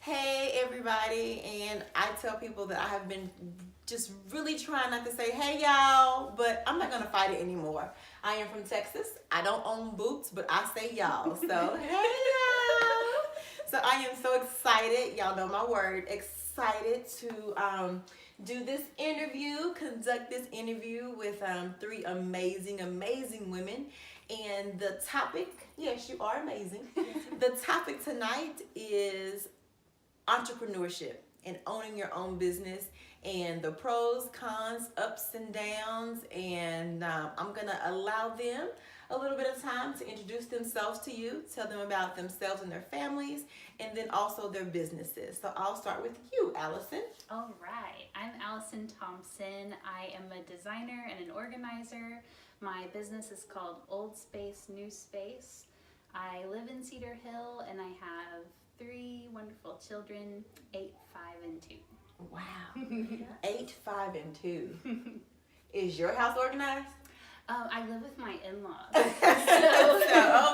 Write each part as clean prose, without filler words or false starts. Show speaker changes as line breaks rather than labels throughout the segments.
Hey everybody, and I tell people that I have been just really trying not to say hey y'all, but I'm not gonna fight it anymore. I am from Texas. I don't own boots, but I say y'all. So hey y'all. So I am so excited. Y'all know my word. Excited to do this interview, conduct this interview with three amazing women. And the topic, yes, you are amazing. The topic tonight is entrepreneurship and owning your own business and the pros, cons, ups and downs. And I'm going to allow them a little bit of time to introduce themselves to you, tell them about themselves and their families, and then also their businesses. So I'll start with you, Allison.
All right, I'm Allison Thompson. I am a designer and an organizer. My business is called Old Space, New Space. I live in Cedar Hill and I have three wonderful children, 8, 5, and 2.
Wow. 8, 5, and 2. Is your house organized?
I live with my in-laws.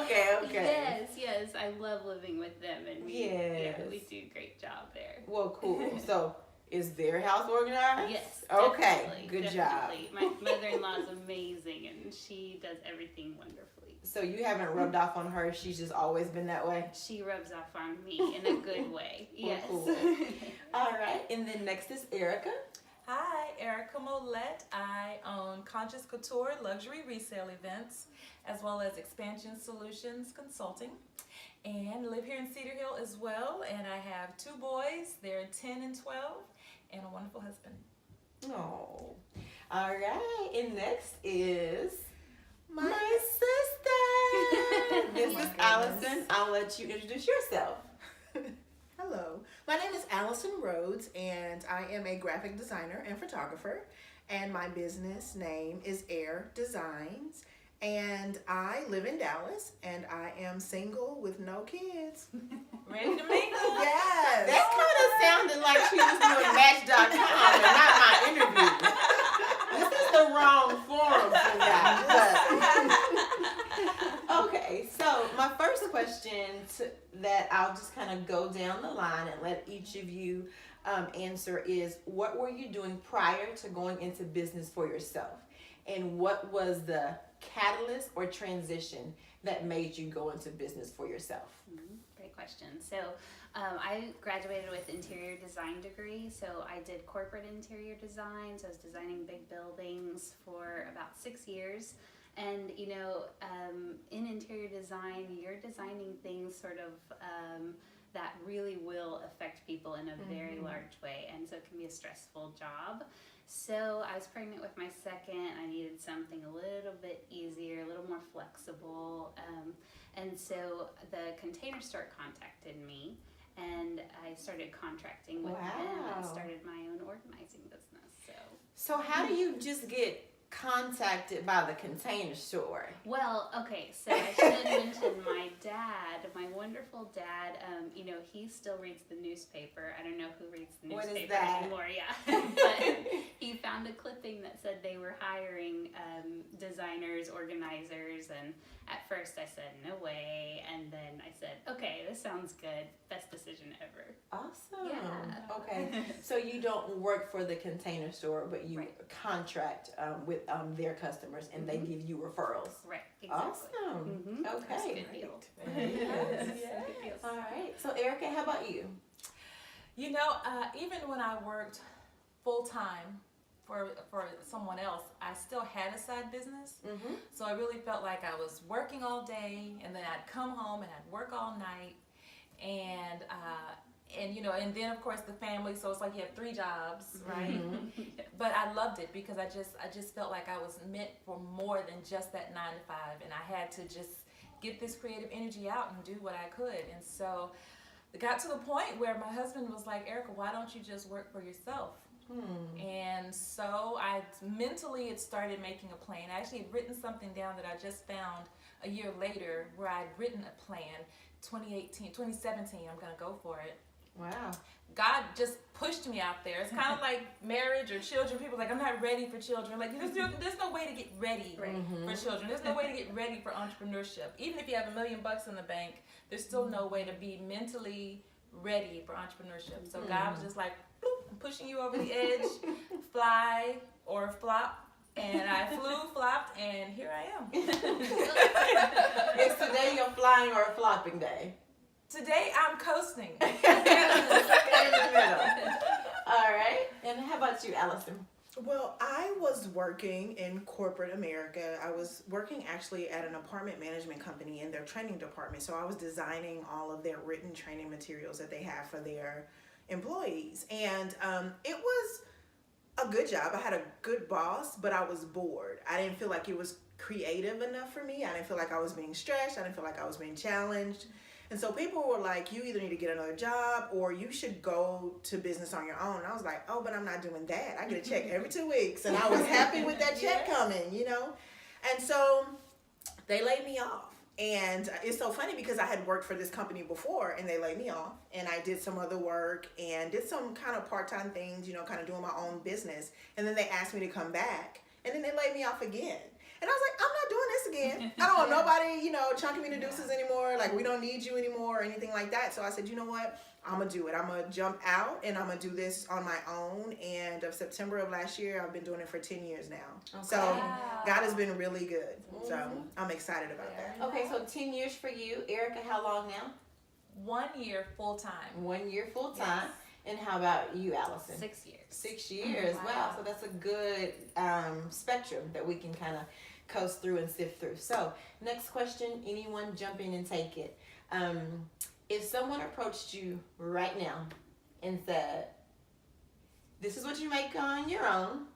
Okay.
Yes, I love living with them, and we do a great job there.
Well, cool. So, is their house organized?
Yes.
Okay. Good
definitely.
job.
My mother-in-law is amazing, and she does everything wonderfully.
So you haven't rubbed off on her. She's just always been that way.
She rubs off on me in a good way. Yes.
Well, cool. All right. And then next is Erica.
Hi, Erica Molette. I own Conscious Couture luxury resale events, as well as Expansion Solutions Consulting, and live here in Cedar Hill as well. And I have 2 boys. They're 10 and 12, and a wonderful husband.
Oh. All right. And next is my sister. This is Allison. I'll let you introduce yourself.
Hello, my name is Allison Rhodes, and I am a graphic designer and photographer, and my business name is Air Designs, and I live in Dallas, and I am single with no kids.
Ready to mingle?
Yes.
That kind of sounded like she was doing Match.com and not my interview. This is the wrong forum for that. Okay, so my first question that I'll just kind of go down the line and let each of you answer is, what were you doing prior to going into business for yourself? And what was the catalyst or transition that made you go into business for yourself?
Great question. So I graduated with interior design degree. So I did corporate interior design. So I was designing big buildings for about 6 years. And, in interior design, you're designing things sort of that really will affect people in a very large way. And so it can be a stressful job. So I was pregnant with my second. I needed something a little bit easier, a little more flexible. And so the Container Store contacted me, and I started contracting with them and started my own organizing business.
So how do you just get contacted by the Container Store?
Well, okay, so I should mention my dad, my wonderful dad, he still reads the newspaper. I don't know who reads the
What is
newspaper
that?
anymore, but he found a clipping that said they were hiring designers, organizers, and at first I said, no way, and then I said, okay, this sounds good, best decision ever.
Awesome.
Yeah.
Okay, so you don't work for the Container Store, but you contract with their customers, and they give you referrals.
Right, exactly.
Awesome.
That's a
Okay.
good deal.
Yes. All right. So Erica, how about you?
Even when I worked full-time for someone else, I still had a side business.
Mm-hmm.
So I really felt like I was working all day, and then I'd come home and I'd work all night, and then of course the family. So it's like you have 3 jobs, right?
Mm-hmm.
But I loved it because I just felt like I was meant for more than just that 9 to 5, and I had to just get this creative energy out and do what I could. And so it got to the point where my husband was like, Erica, why don't you just work for yourself? And so I mentally had started making a plan. I actually had written something down that I just found a year later, where I'd written a plan. 2017, I'm gonna go for it.
Wow.
God just pushed me out there. It's kind of like marriage or children. People are like, I'm not ready for children. Like, there's no way to get ready for children. There's no way to get ready for entrepreneurship. Even if you have $1 million in the bank, there's still no way to be mentally ready for entrepreneurship. So God was just like, boop, I'm pushing you over the edge, fly or flop. And I flew, flopped, and here I am.
Is today your flying or flopping day?
Today I'm coasting.
In the middle. All right. And how about you, Allison?
Well, I was working in corporate America. I was working actually at an apartment management company in their training department. So I was designing all of their written training materials that they have for their employees. And it was a good job. I had a good boss, but I was bored. I didn't feel like it was creative enough for me. I didn't feel like I was being stretched. I didn't feel like I was being challenged. And so people were like, you either need to get another job or you should go to business on your own. And I was like, oh, but I'm not doing that. I get a check every 2 weeks. And I was happy with that check coming, you know? And so they laid me off. And it's so funny because I had worked for this company before and they laid me off. And I did some other work and did some kind of part-time things, you know, kind of doing my own business. And then they asked me to come back. And then they laid me off again. And I was like, I'm not doing this again. I don't want nobody, you know, chunking me to deuces anymore. Like, we don't need you anymore or anything like that. So I said, you know what? I'm going to do it. I'm going to jump out and I'm going to do this on my own. And of September of last year, I've been doing it for 10 years now.
Okay.
So
Wow.
God has been really good. So I'm excited about that.
Okay, so 10 years for you. Erica, how long now?
1 year full time.
1 year full time. And how about you, Allison?
6 years.
6 years. Wow.
Wow.
So that's a good spectrum that we can kind of coast through and sift through. So next question, anyone jump in and take it. If someone approached you right now and said, this is what you make on your own,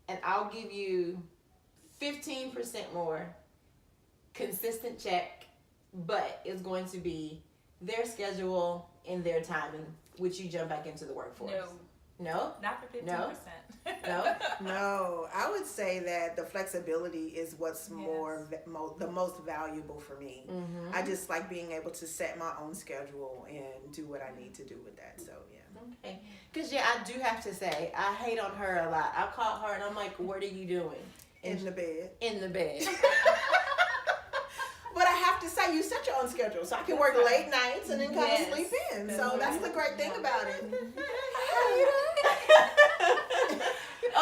and I'll give you 15% more consistent check, but it's going to be their schedule and their timing, would you jump back into the workforce? No?
Not for 15%.
No? No?
No, I would say that the flexibility is what's the most valuable for me.
Mm-hmm.
I just like being able to set my own schedule and do what I need to do with that. So, yeah.
Okay. Because, yeah, I do have to say, I hate on her a lot. I call her and I'm like, what are you doing?
In the bed.
In the bed.
But I have to say, you set your own schedule, so I can work late nights and then kind
Yes.
of sleep in. So that's the great thing about it.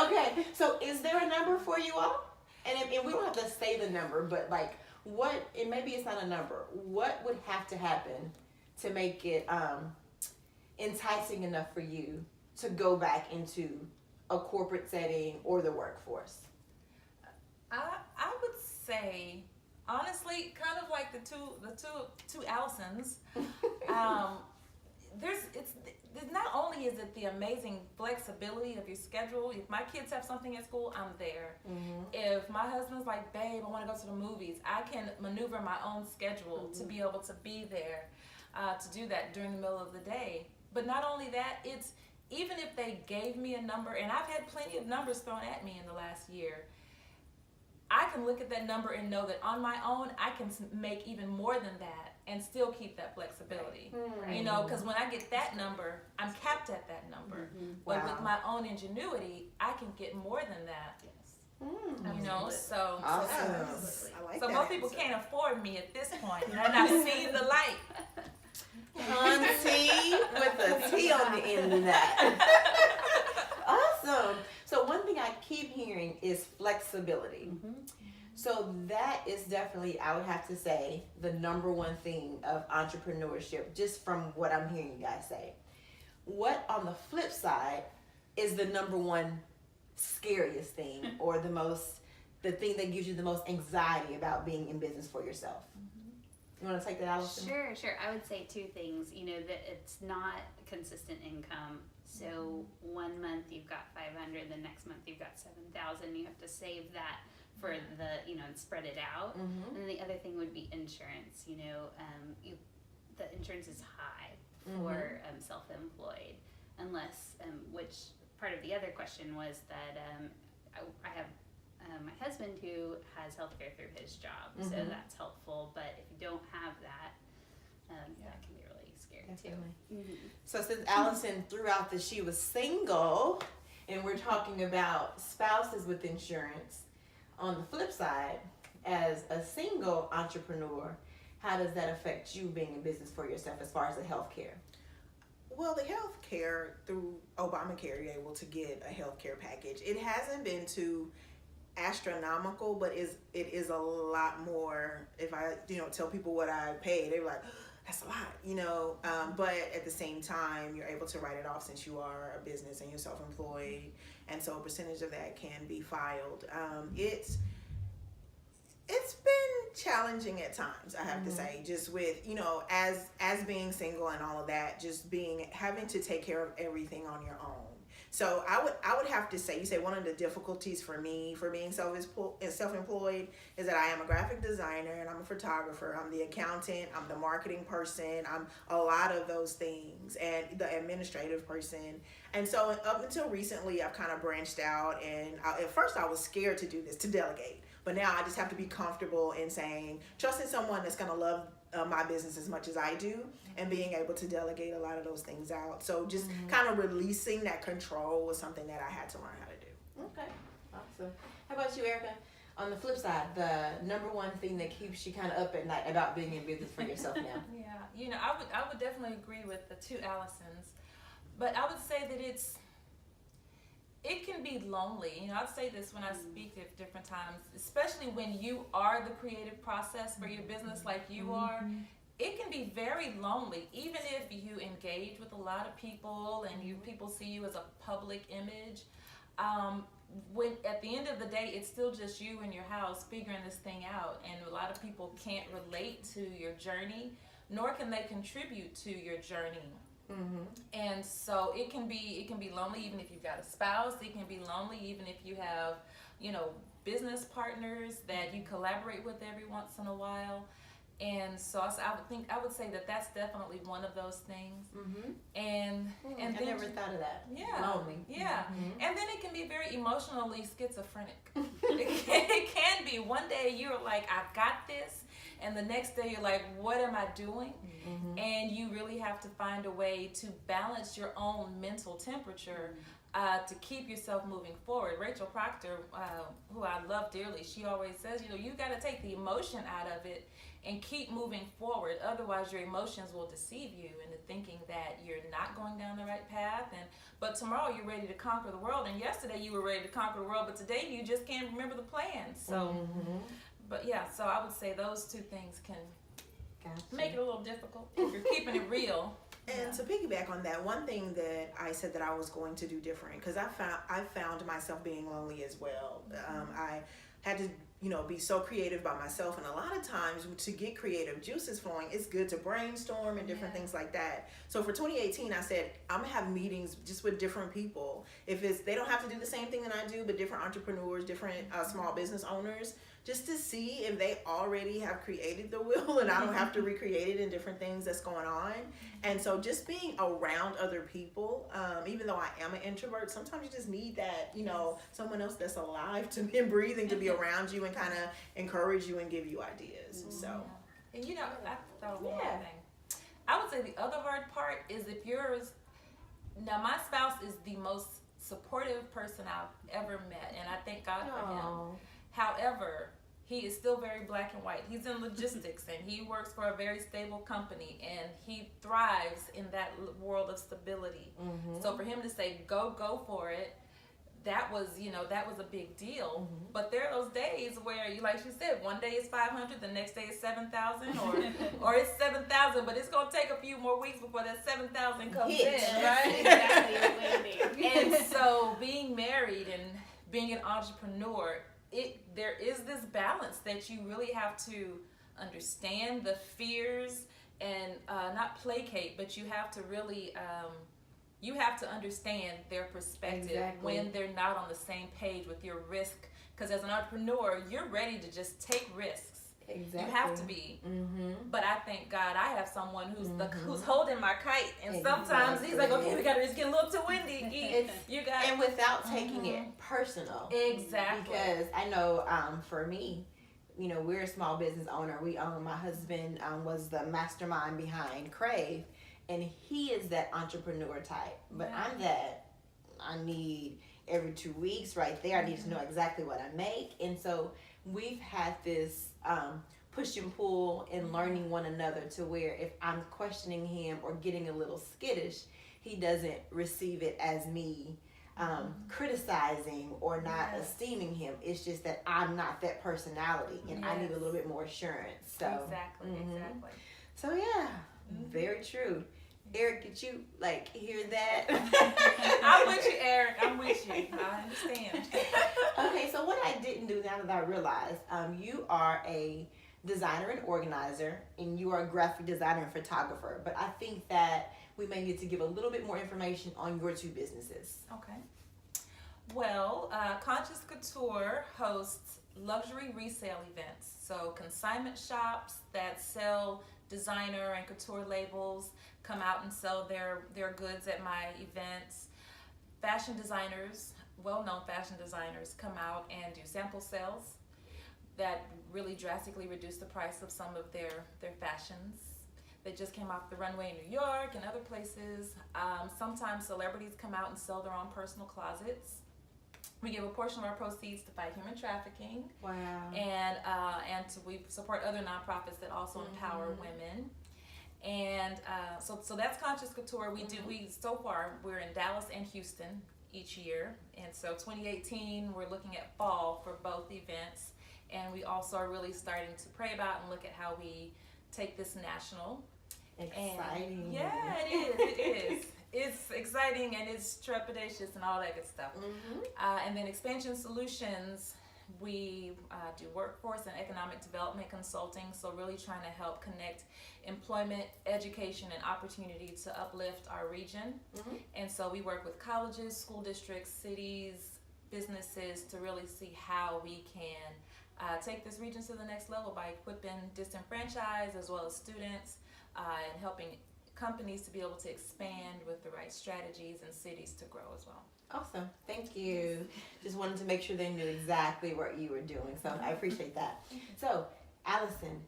Okay, so is there a number for you all? And we don't have to say the number, but like what, and maybe it's not a number, what would have to happen to make it enticing enough for you to go back into a corporate setting or the workforce?
I would say, honestly, kind of like the two Allisons. There's not only is it the amazing flexibility of your schedule. If my kids have something at school, I'm there.
Mm-hmm.
If my husband's like, babe, I want to go to the movies, I can maneuver my own schedule to be able to be there to do that during the middle of the day. But not only that, it's even if they gave me a number, and I've had plenty of numbers thrown at me in the last year, I can look at that number and know that on my own, I can make even more than that and still keep that flexibility.
Mm-hmm.
You know, because when I get that number, I'm capped at that number.
Mm-hmm.
But
Wow.
with my own ingenuity, I can get more than that.
Mm.
You know, so
Awesome.
I like
so
that
most people
answer.
can't afford me at this point. They're not seeing the light.
Hunty with a T on the end of that. Awesome. So one thing I keep hearing is flexibility. So that is definitely, I would have to say, the number one thing of entrepreneurship, just from what I'm hearing you guys say. What on the flip side is the number one scariest thing or the thing that gives you the most anxiety about being in business for yourself? You want to take that, Allison?
Sure. I would say two things. You know, that it's not consistent income. So 1 month you've got 500, the next month you've got 7,000. You have to save that for the, you know, and spread it out.
Mm-hmm.
And then the other thing would be insurance. You know, the insurance is high for self-employed, unless which part of the other question was that I have my husband who has healthcare through his job, so that's helpful. But if you don't have that, that can be really scary
Definitely.
too. Mm-hmm.
So since Allison threw out that she was single, and we're talking about spouses with insurance, on the flip side, as a single entrepreneur, how does that affect you being in business for yourself as far as the healthcare?
Well, the health care through Obamacare, you're able to get a health care package. It hasn't been too astronomical, but it is a lot more. If I tell people what I pay, they're like, that's a lot. But at the same time, you're able to write it off since you are a business and you're self-employed, and so a percentage of that can be filed. It's been challenging at times, I have to say, just with, as being single and all of that, just having to take care of everything on your own. So I would have to say, you say one of the difficulties for me for being self-employed is that I am a graphic designer and I'm a photographer, I'm the accountant, I'm the marketing person, I'm a lot of those things, and the administrative person. And so up until recently, I've kind of branched out, and at first I was scared to do this, to delegate. But now I just have to be comfortable in saying, trusting someone that's going to love my business as much as I do, and being able to delegate a lot of those things out. So just kind of releasing that control was something that I had to learn how to do.
Okay, awesome. How about you, Erica? On the flip side, the number one thing that keeps you kind of up at night about being in business for yourself now.
Yeah, I would definitely agree with the two Allisons, but I would say that it can be lonely. I'd say this when I speak at different times, especially when you are the creative process for your business like you are. It can be very lonely, even if you engage with a lot of people and people see you as a public image. When at the end of the day, it's still just you in your house figuring this thing out, and a lot of people can't relate to your journey, nor can they contribute to your journey. And so it can be lonely even if you've got a spouse. It can be lonely even if you have, business partners that you collaborate with every once in a while. And so I would say that that's definitely one of those things. And
I
then,
never thought of that.
Yeah.
Lonely.
Yeah. And then it can be very emotionally schizophrenic. It can be. One day you're like, I've got this. And the next day you're like, what am I doing? And you really have to find a way to balance your own mental temperature to keep yourself moving forward. Rachel Proctor, who I love dearly, she always says, you got to take the emotion out of it and keep moving forward. Otherwise, your emotions will deceive you into thinking that you're not going down the right path. But tomorrow you're ready to conquer the world. And yesterday you were ready to conquer the world, but today you just can't remember the plan. So, but yeah, so I would say those two things can make it a little difficult if you're keeping it real.
And to piggyback on that, one thing that I said that I was going to do different, because I found myself being lonely as well. I had to be so creative by myself, and a lot of times to get creative juices flowing, it's good to brainstorm and different things like that. So for 2018, I said I'm gonna have meetings just with different people. If they don't have to do the same thing that I do, but different entrepreneurs, different small business owners, just to see if they already have created the wheel and I don't have to recreate it in different things that's going on. And so just being around other people, even though I am an introvert, sometimes you just need that, someone else that's alive to be breathing to be around you and kind of encourage you and give you ideas. So,
and I thought of one more thing. I would say the other hard part is if now my spouse is the most supportive person I've ever met, and I thank God for him. However, he is still very black and white. He's in logistics and he works for a very stable company, and he thrives in that world of stability. So for him to say, go for it, that was a big deal. But there are those days where, like she said, one day it's 500, the next day it's 7,000, or it's 7,000, but it's gonna take a few more weeks before that 7,000 comes in, right?
Exactly.
And so being married and being an entrepreneur, there is this balance that you really have to understand the fears and not placate, but you have to really you have to understand their perspective when they're not on the same page with your risk. Because as an entrepreneur, you're ready to just take risks. You have to be. But I thank God I have someone who's holding my kite, and sometimes he's like, okay, it's getting a little too windy.
And without taking it personal.
Exactly.
Because I know for me, we're a small business owner. My husband was the mastermind behind Crave, and he is that entrepreneur type. But I'm that. I need every 2 weeks right there. I need to know exactly what I make. And so we've had this push and pull and learning one another, to where if I'm questioning him or getting a little skittish, he doesn't receive it as me criticizing or not esteeming him. It's just that I'm not that personality, and I need a little bit more assurance. So
Exactly.
So yeah, very true. Eric, did you hear that?
I'm with you, Eric. I'm with you. I understand.
Okay, so what I didn't do, now that I realized, you are a designer and organizer, and you are a graphic designer and photographer. But I think that we may need to give a little bit more information on your two businesses.
Okay. Well, Conscious Couture hosts luxury resale events. So consignment shops that sell designer and couture labels come out and sell their goods at my events. Fashion designers, well-known fashion designers, come out and do sample sales that really drastically reduce the price of some of their fashions. They just came off the runway in New York and other places. Sometimes celebrities come out and sell their own personal closets. We give a portion of our proceeds to fight human trafficking.
Wow.
And we support other nonprofits that also empower women. And so that's Conscious Couture. So far we're in Dallas and Houston each year. And so 2018 we're looking at fall for both events. And we also are really starting to pray about and look at how we take this national.
Exciting.
And yeah, it is. It's exciting and it's trepidatious and all that good stuff. And then Expansion Solutions, we do workforce and economic development consulting. So really trying to help connect employment, education, and opportunity to uplift our region. And so we work with colleges, school districts, cities, businesses to really see how we can take this region to the next level by equipping disenfranchised as well as students and helping companies to be able to expand with the right strategies and cities to grow as well.
Awesome. Thank you. Just wanted to make sure they knew exactly what you were doing. So I appreciate that. So, Allison,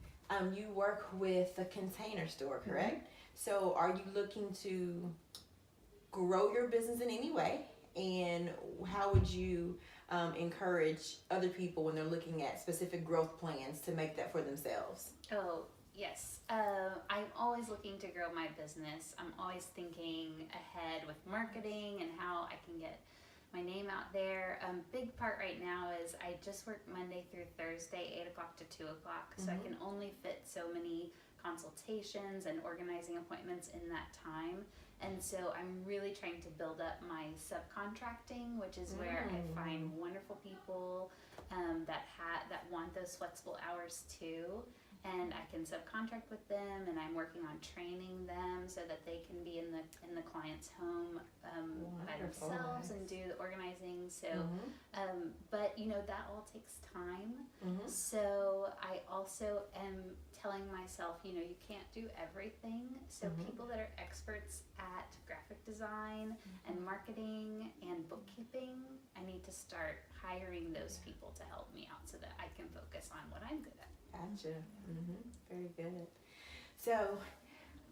you work with the Container Store, correct? So are you looking to grow your business in any way? And how would you encourage other people when they're looking at specific growth plans to make that for themselves?
Oh, yes. I'm always looking to grow my business. I'm always thinking ahead with marketing and how I can get my name out there. Big part right now is I just work Monday through Thursday, 8 o'clock to 2 o'clock. So I can only fit so many consultations and organizing appointments in that time. And so I'm really trying to build up my subcontracting, which is where I find wonderful people that want those flexible hours too. And I can subcontract with them, and I'm working on training them so that they can be in the client's home by themselves and do the organizing. So, but that all takes time. So I also am telling myself, you can't do everything. So people that are experts at graphic design and marketing and bookkeeping, I need to start hiring those people to help me out so that I can focus on what I'm good at.
Gotcha. Very good. So,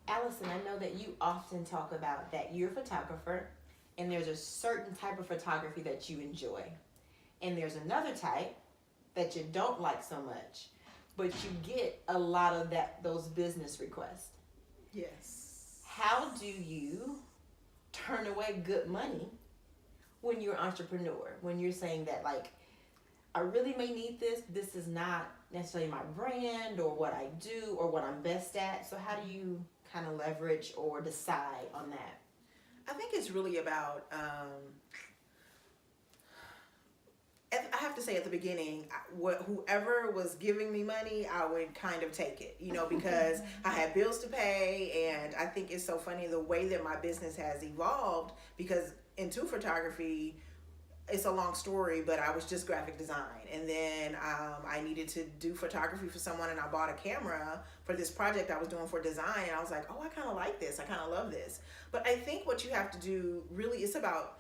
Allison, I know that you often talk about that you're a photographer, and there's a certain type of photography that you enjoy, and there's another type that you don't like so much, but you get a lot of those business requests.
Yes.
How do you turn away good money when you're an entrepreneur? When you're saying that, I really may need this, but this is not necessarily my brand or what I do or what I'm best at. So how do you kind of leverage or decide on that?
I think it's really about, I have to say at the beginning, whoever was giving me money, I would kind of take it, because I had bills to pay. And I think it's so funny the way that my business has evolved, because into photography, it's a long story, but I was just graphic design. And then I needed to do photography for someone, and I bought a camera for this project I was doing for design. And I was like, oh, I kind of like this. I kind of love this. But I think what you have to do really is about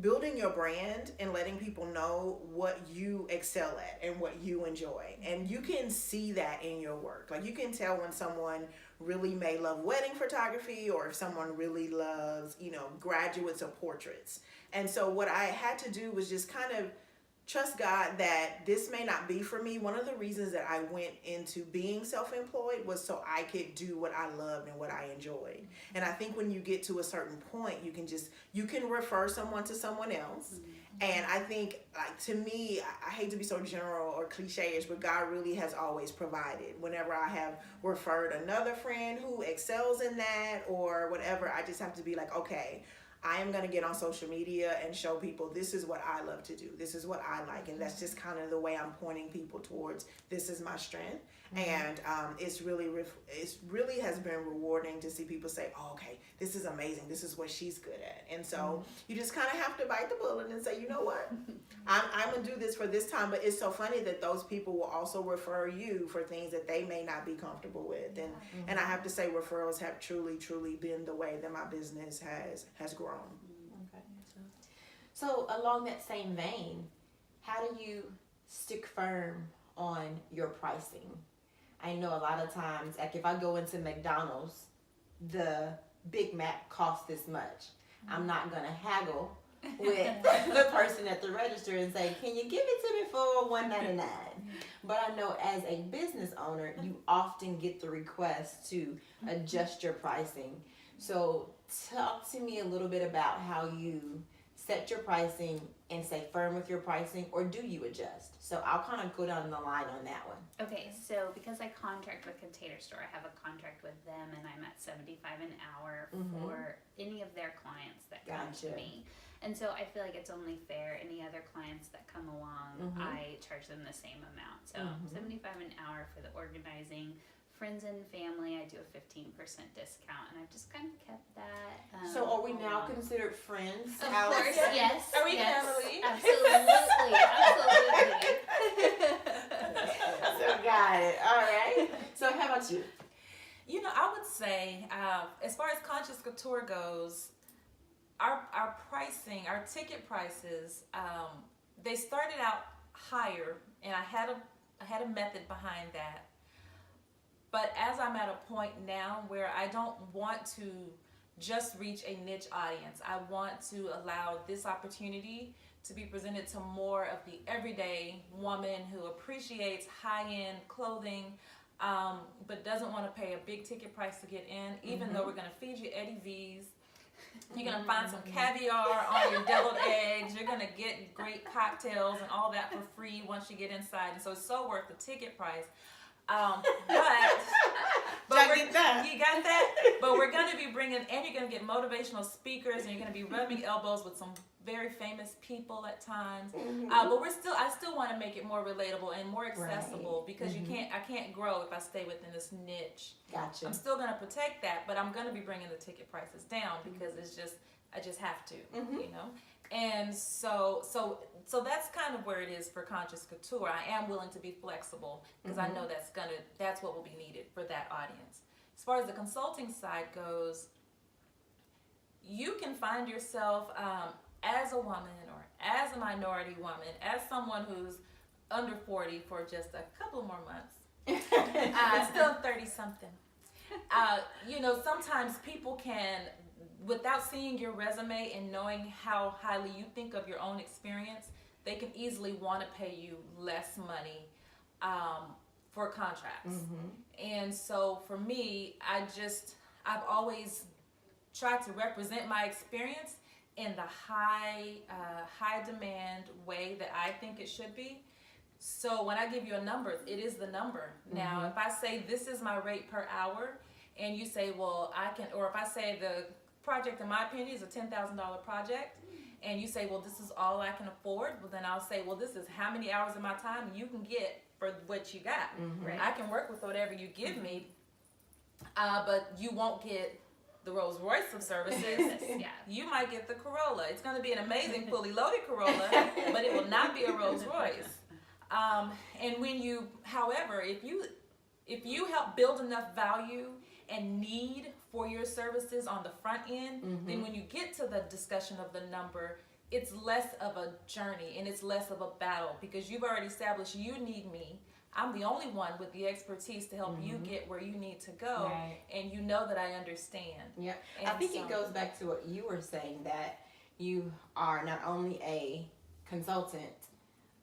building your brand and letting people know what you excel at and what you enjoy. And you can see that in your work. You can tell when someone really may love wedding photography, or if someone really loves, graduates of portraits. And so what I had to do was just kind of trust God that this may not be for me. One of the reasons that I went into being self-employed was so I could do what I loved and what I enjoyed. And I think when you get to a certain point, you can refer someone to someone else. And I think, like, to me, I hate to be so general or cliche-ish, but God really has always provided. Whenever I have referred another friend who excels in that or whatever, I just have to be like, okay, I am going to get on social media and show people this is what I love to do. This is what I like. And that's just kind of the way I'm pointing people towards this is my strength. And it's really has been rewarding to see people say, oh, okay, this is amazing. This is what she's good at. And so you just kind of have to bite the bullet and say, you know what? I'm going to do this for this time. But it's so funny that those people will also refer you for things that they may not be comfortable with. And I have to say referrals have truly, truly been the way that my business has grown.
Okay. So along that same vein, how do you stick firm on your pricing? I know a lot of times, like if I go into McDonald's, the Big Mac costs this much. I'm not gonna haggle with the person at the register and say, can you give it to me for $1.99? But I know as a business owner, you often get the request to adjust your pricing. So talk to me a little bit about how you set your pricing and stay firm with your pricing, or do you adjust? So I'll kind of go down the line on that one.
Okay, so because I contract with Container Store, I have a contract with them, and I'm at $75 an hour for any of their clients that come to me. And so I feel like it's only fair. Any other clients that come along, I charge them the same amount. So $75 an hour for the organizing. Friends and family, I do a 15% discount, and I've just kind of kept that.
So are we now considered friends?
Of course, yes.
Are we
yes,
family?
Absolutely, absolutely.
So got it. All right. So how about you?
You know, I would say, as far as Conscious Couture goes, our pricing, our ticket prices, they started out higher, and I had a method behind that. But as I'm at a point now where I don't want to just reach a niche audience, I want to allow this opportunity to be presented to more of the everyday woman who appreciates high-end clothing, but doesn't want to pay a big ticket price to get in, even though we're going to feed you Eddie V's. You're going to find some caviar on your deviled eggs. You're going to get great cocktails and all that for free once you get inside. And so it's so worth the ticket price. But
You
got that? But we're going to be bringing, and you're going to get motivational speakers, and you're going to be rubbing elbows with some very famous people at times. But I still want to make it more relatable and more accessible, because I can't grow if I stay within this niche.
Gotcha.
I'm still going to protect that, but I'm going to be bringing the ticket prices down because I just have to, you know. And so that's kind of where it is for Conscious Couture. I am willing to be flexible because I know that's what will be needed for that audience. As far as the consulting side goes, you can find yourself as a woman or as a minority woman, as someone who's under 40 for just a couple more months, still 30-something. You know, sometimes people can, without seeing your resume and knowing how highly you think of your own experience, they can easily want to pay you less money for contracts. And so for me, I've always tried to represent my experience in the high demand way that I think it should be. So when I give you a number, it is the number. Now, if I say this is my rate per hour, and you say, well, or if I say the project, in my opinion, is a $10,000 project, and you say, well, this is all I can afford, well, then I'll say, well, this is how many hours of my time you can get for what you got.
Right.
I can work with whatever you give me, but you won't get the Rolls Royce of services.
Yeah.
You might get the Corolla. It's going to be an amazing fully loaded Corolla, but it will not be a Rolls Royce. And when you, however, if you help build enough value and need for your services on the front end, then when you get to the discussion of the number, it's less of a journey and it's less of a battle, because you've already established you need me. I'm the only one with the expertise to help you get where you need to go, and you know that I understand.
Yeah,
And
I think
so-
it goes back to what you were saying, that you are not only a consultant,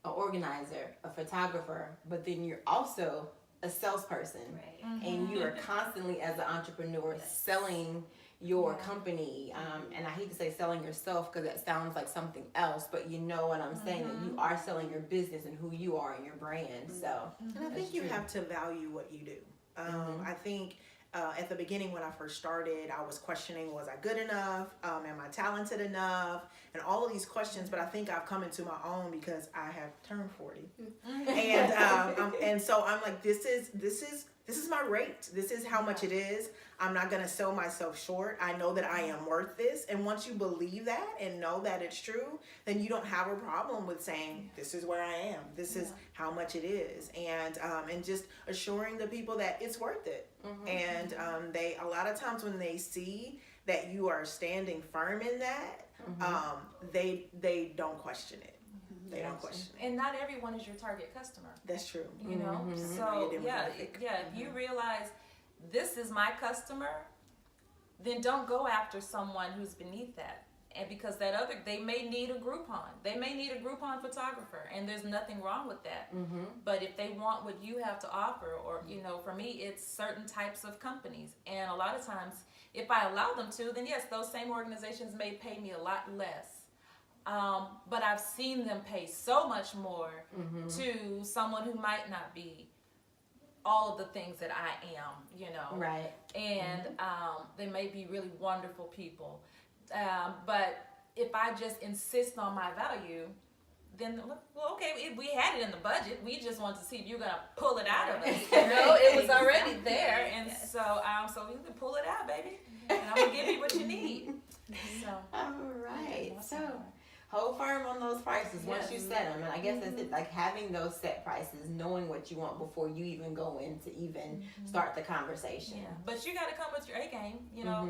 an organizer, a photographer, but then you're also a salesperson.
Right.
And you are constantly, as an entrepreneur, selling your
Yeah.
company. And I hate to say selling yourself because that sounds like something else, but you know what I'm saying, that you are selling your business and who you are and your brand. So,
And I
That's
think you
true.
have to value what you do. I think at the beginning when I first started, I was questioning, was I good enough? Am I talented enough? And all of these questions, but I think I've come into my own because I have turned 40. And so I'm like, this is my rate. This is how much it is. I'm not going to sell myself short. I know that I am worth this. And once you believe that and know that it's true, then you don't have a problem with saying, this is where I am. This is how much it is. And just assuring the people that it's worth it. And they, a lot of times when they see that you are standing firm in that, they don't question it. They don't question it.
And not everyone is your target customer.
That's true.
You know, so
Your demographic.
if you realize this is my customer, then don't go after someone who's beneath that. And because that other, they may need a Groupon. They may need a Groupon photographer, and there's nothing wrong with that. But if they want what you have to offer, or, you know, for me, it's certain types of companies. And a lot of times, if I allow them to, then yes, those same organizations may pay me a lot less. But I've seen them pay so much more to someone who might not be all of the things that I am, you know.
right.
And they may be really wonderful people. But if I just insist on my value, then, well, okay, we had it in the budget. We just want to see if you're going to pull it out of us. You know, it was already there. And so you can pull it out, baby. And I'm going to give you what you need. So,
All right. So, hold firm on those prices once you set them. And I guess that's it, like having those set prices, knowing what you want before you even go in to even start the conversation.
yeah. But you got to come with your A game. You know,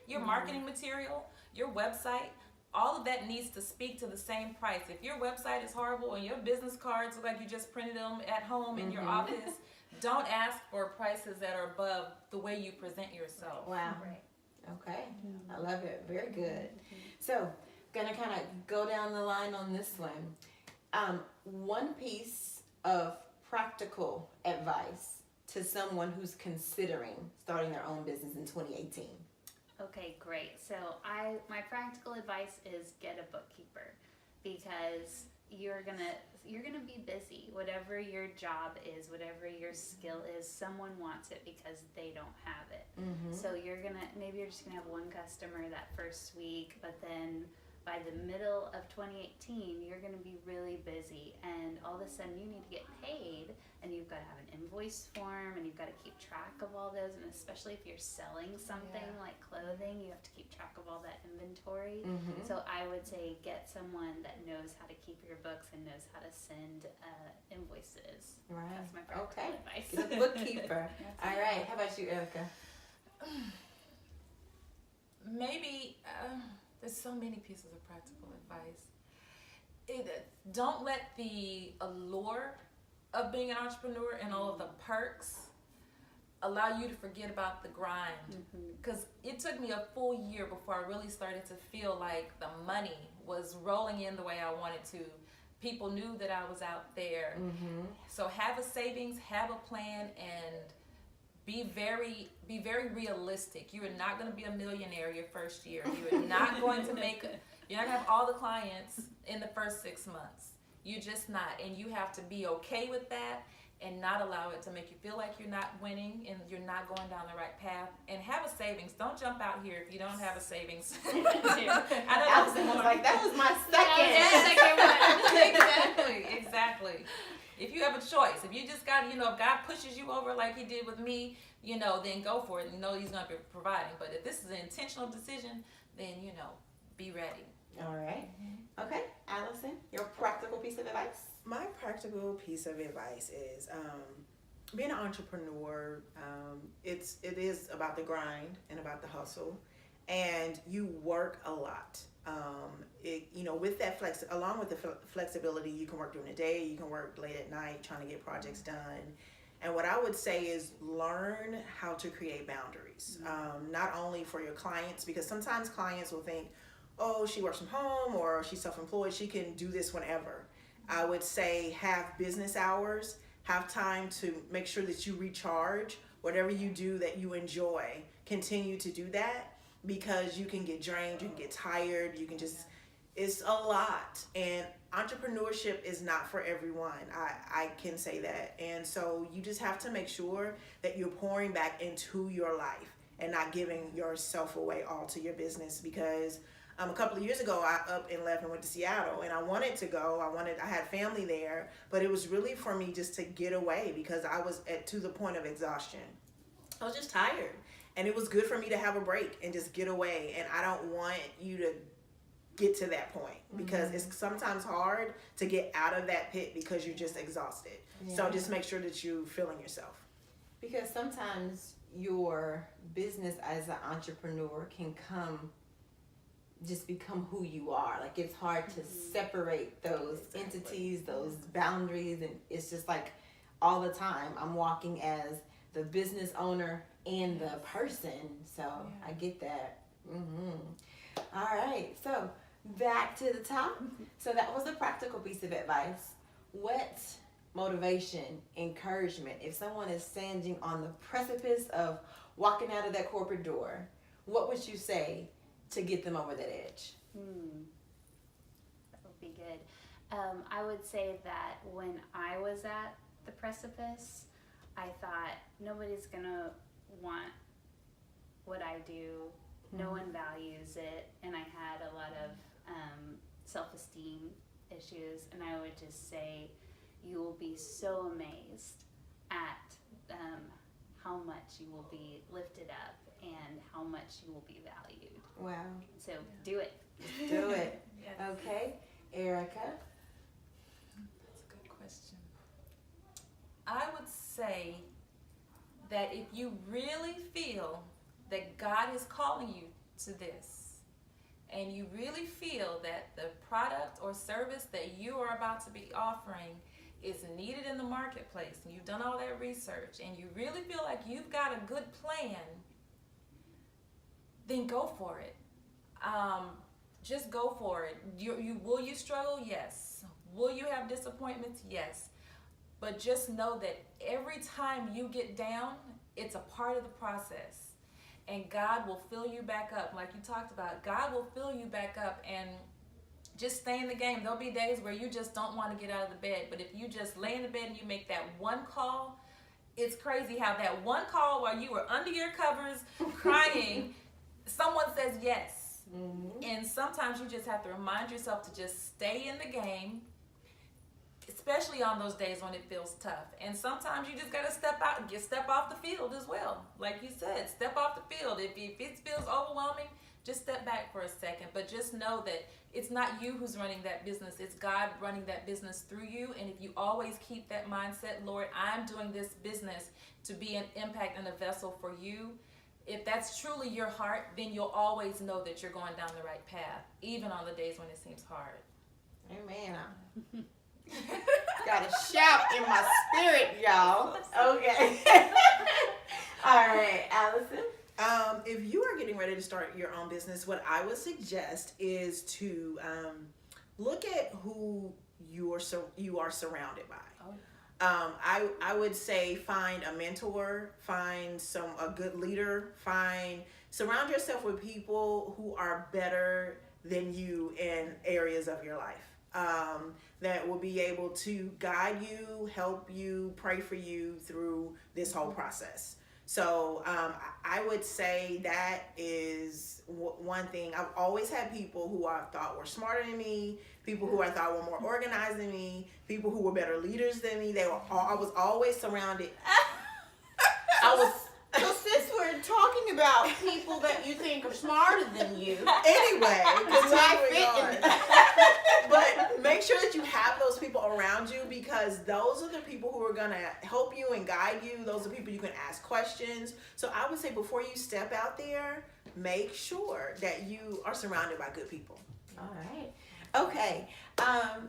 your marketing material, your website, all of that needs to speak to the same price. If your website is horrible and your business cards look like you just printed them at home in your office, don't ask for prices that are above the way you present yourself.
Wow.
Right.
Okay. I love it. Very good. So, gonna kind of go down the line on this one. One piece of practical advice to someone who's considering starting their own business in 2018.
Okay, great. So my practical advice is get a bookkeeper, because you're gonna be busy. Whatever your job is, whatever your skill is, someone wants it because they don't have it. So maybe you're just gonna have one customer that first week, but then by the middle of 2018, you're going to be really busy, and all of a sudden you need to get paid, and you've got to have an invoice form, and you've got to keep track of all those, and especially if you're selling something like clothing, you have to keep track of all that inventory. So I would say get someone that knows how to keep your books and knows how to send invoices.
Right.
That's my practical advice.
Get a bookkeeper. All right. How about you, Erica?
Maybe there's so many pieces of practical advice. Don't let the allure of being an entrepreneur and all of the perks allow you to forget about the grind. Because it took me a full year before I really started to feel like the money was rolling in the way I wanted to. People knew that I was out there. So have a savings, have a plan, and be very realistic. You are not going to be a millionaire your first year. You are not going to you're not going to have all the clients in the first 6 months. You're just not. And you have to be okay with that and not allow it to make you feel like you're not winning and you're not going down the right path. And have a savings. Don't jump out here if you don't have a savings. I know
Allison was like, that was my second.
Exactly. If you have a choice, if you just got, if God pushes you over like he did with me, then go for it. He's going to be providing. But if this is an intentional decision, then, be ready.
All right. Okay, Allison, your practical piece of advice?
My practical piece of advice is being an entrepreneur. It is about the grind and about the hustle, and you work a lot. With that along with the flexibility, you can work during the day, you can work late at night trying to get projects done. And what I would say is learn how to create boundaries, not only for your clients, because sometimes clients will think, oh, she works from home or she's self-employed, she can do this whenever. I would say have business hours, have time to make sure that you recharge. Whatever you do that you enjoy, continue to do that, because you can get drained, you can get tired, you can just, it's a lot. And entrepreneurship is not for everyone. I can say that. And so you just have to make sure that you're pouring back into your life and not giving yourself away all to your business, because a couple of years ago, I up and left and went to Seattle, and I wanted to go. I had family there, but it was really for me just to get away, because I was to the point of exhaustion. I was just tired, and it was good for me to have a break and just get away. And I don't want you to get to that point, because it's sometimes hard to get out of that pit because you're just exhausted.
Yeah.
So just make sure that you're feeling yourself.
Because sometimes your business as an entrepreneur can become who you are. Like, it's hard to separate those entities, those boundaries, and it's just like all the time I'm walking as the business owner and the person. So I get that. All right, so back to the top. So that was a practical piece of advice. What motivation, encouragement, if someone is standing on the precipice of walking out of that corporate door, what would you say to get them over that edge?
That would be good. I would say that when I was at the precipice, I thought nobody's gonna want what I do. No one values it, and I had a lot of self-esteem issues. And I would just say, you will be so amazed at how much you will be lifted up and how much you will be valued.
Wow.
So do it.
Do it.
Yes.
Okay. Erica?
That's a good question. I would say that if you really feel that God is calling you to this, and you really feel that the product or service that you are about to be offering is needed in the marketplace, and you've done all that research, and you really feel like you've got a good plan, then go for it. Just go for it. Will you struggle? Yes. Will you have disappointments? Yes. But just know that every time you get down, it's a part of the process. And God will fill you back up. Like you talked about, God will fill you back up, and just stay in the game. There'll be days where you just don't want to get out of the bed. But if you just lay in the bed and you make that one call, it's crazy how that one call while you were under your covers crying, someone says yes. And sometimes you just have to remind yourself to just stay in the game, especially on those days when it feels tough. And sometimes you just got to step out and step off the field as well. Like you said, step off the field. If it feels overwhelming, just step back for a second. But just know that it's not you who's running that business. It's God running that business through you. And if you always keep that mindset, Lord, I'm doing this business to be an impact and a vessel for you. If that's truly your heart, then you'll always know that you're going down the right path, even on the days when it seems hard.
Amen. Got a shout in my spirit, y'all. Okay. All right, Allison.
If you are getting ready to start your own business, what I would suggest is to look at who you are surrounded by. I would say find a mentor, find a good leader, surround yourself with people who are better than you in areas of your life. That will be able to guide you, help you, pray for you through this whole process. So I would say that is one thing. I've always had people who I thought were smarter than me, people who I thought were more organized than me, people who were better leaders than me. I was always surrounded.
So since we're talking about people that you think are smarter than you,
Anyway,
I
but make sure that you have those people around you, because those are the people who are going to help you and guide you. Those are people you can ask questions. So I would say before you step out there, make sure that you are surrounded by good people.
All right. Okay.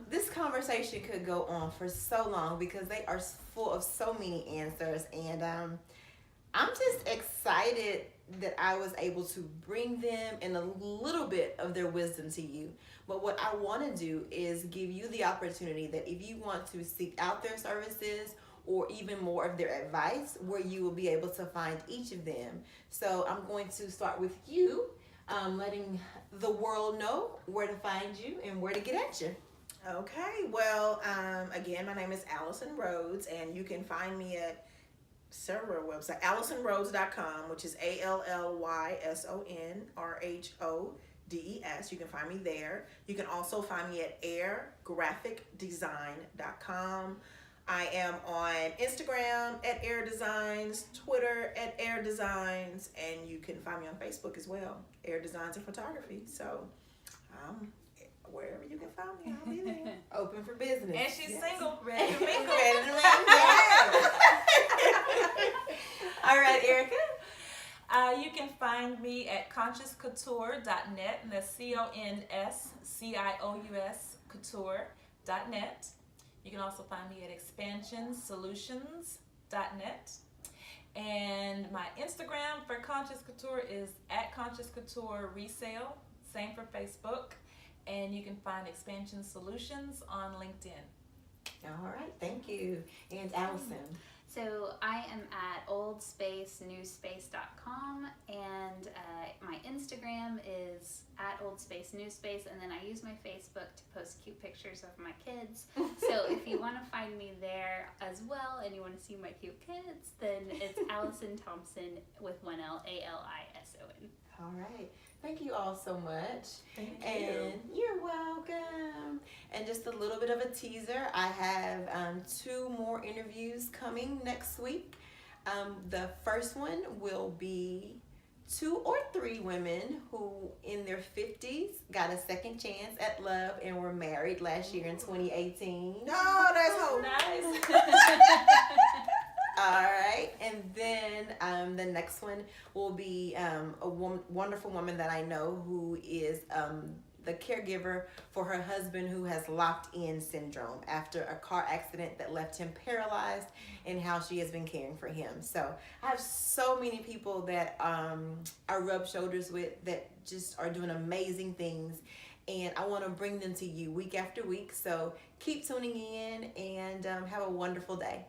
This conversation could go on for so long because they are full of so many answers, and I'm just excited that I was able to bring them and a little bit of their wisdom to you. But what I want to do is give you the opportunity that if you want to seek out their services or even more of their advice, where you will be able to find each of them. So I'm going to start with you, letting the world know where to find you and where to get at you.
Okay, well, again, my name is Allison Rhodes, and you can find me at several websites. AllisonRhodes.com, which is ALLYSONRHODES. You can find me there. You can also find me at airgraphicdesign.com. I am on Instagram at Air Designs, Twitter at Air Designs, and you can find me on Facebook as well, Air Designs and Photography. So, wherever you can find me, I'll be there.
Open for business.
And she's
Yes.
single, ready to mingle.
Ready to mingle. Yes. All right, Erica.
You can find me at consciouscouture.net, and that's CONSCIOUS couture.net. You can also find me at expansionsolutions.net. And my Instagram for Conscious Couture is at Conscious Couture Resale, same for Facebook. And you can find Expansion Solutions on LinkedIn.
All right, thank you. And Allison.
So I am at oldspacenewspace.com, and my Instagram is at oldspacenewspace, and then I use my Facebook to post cute pictures of my kids. So if you want to find me there as well, and you want to see my cute kids, then it's Allison Thompson with one L, ALISON.
All right. Thank you all so much.
Thank you.
And you're welcome. And just a little bit of a teaser, I have 2 more interviews coming next week. The first one will be 2 or 3 women who in their 50s got a second chance at love and were married last year in 2018.
No, that's hope.
Nice.
All right, and then the next one will be a wonderful woman that I know who is the caregiver for her husband who has locked-in syndrome after a car accident that left him paralyzed, and how she has been caring for him. So I have so many people that I rub shoulders with that just are doing amazing things, and I want to bring them to you week after week. So keep tuning in and have a wonderful day.